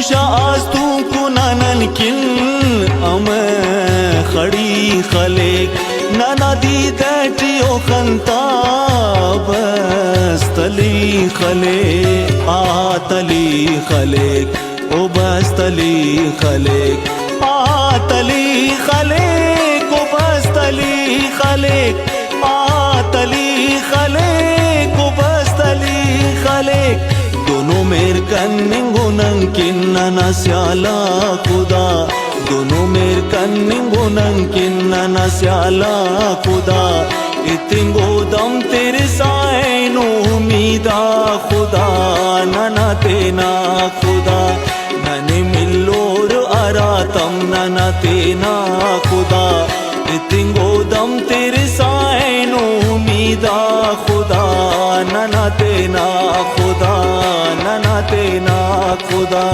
खुशा आज तू कुनानन किन अम खड़ी खले नाना दी दैटियो खंता बस्तली खले आतली खले ओ बस्तली खले आतली खले को बस्तली खले आतली खले को बस्तली खले दोनों मेर कन्निंगो नंकिन नस्याला खुदा दोनों मेर कन्निंगो नंकिन नस्याला खुदा इतिंगो दम तेरे साइनो उम्मीदा खुदा नना तेना खुदा नने मिल्लोर अरातम नना तेना खुदा इतिंगो दम तेरे साइनो उम्मीदा खुदा नना तेना खुदा नना तेना खुदा।